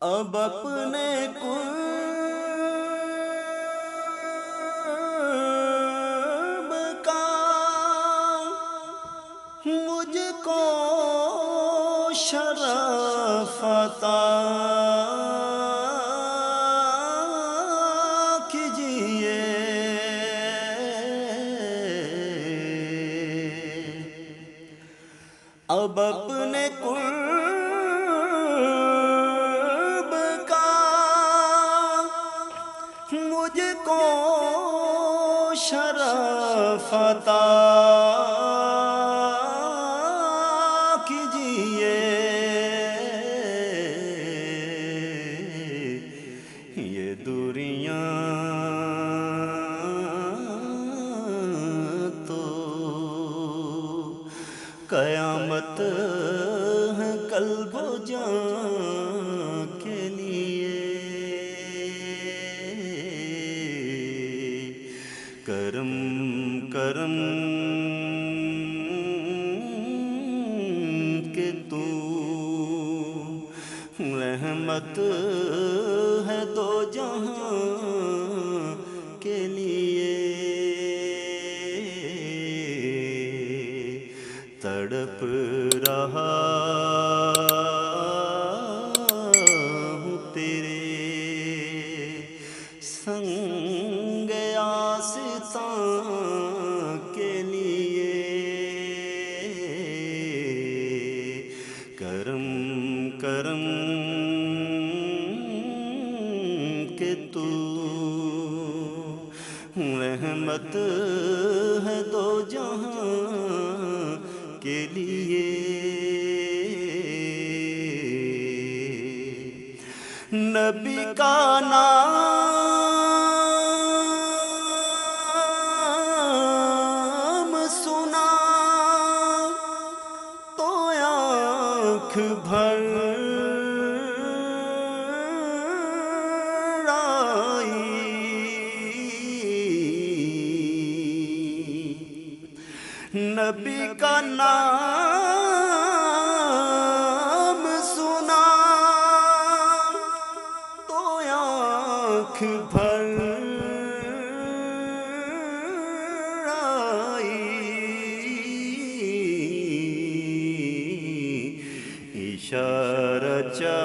اب اپنے قرب کا مجھ کو شرف عطا کیجیے۔ اب اپنے قرب کا مجھ کو شرف عطا کیجیے۔ یہ دوریاں تو قیامت ہے قلب و جان کے لیے۔ کرم کرم کہ تو رحمت ہے دو جہاں کے لیے۔ تڑپ رہا ہوں تیرے سنگ آستاں کے لیے۔ کرم کرم کہ تو رحمت ہے دو جہاں کے لیے۔ نبی کا نام سنا تو آنکھ بھر آئی۔ نبی کا نام سنا تو آنکھ بھر آئی۔ اشارہ چاہیے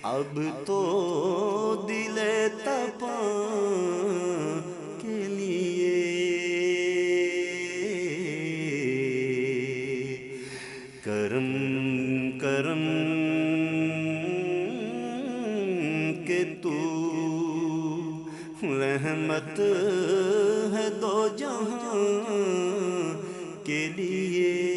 اب تو دل تپاں کے لیے۔ کرم کرم کہ تو رحمت ہے دو جہاں کے لیے۔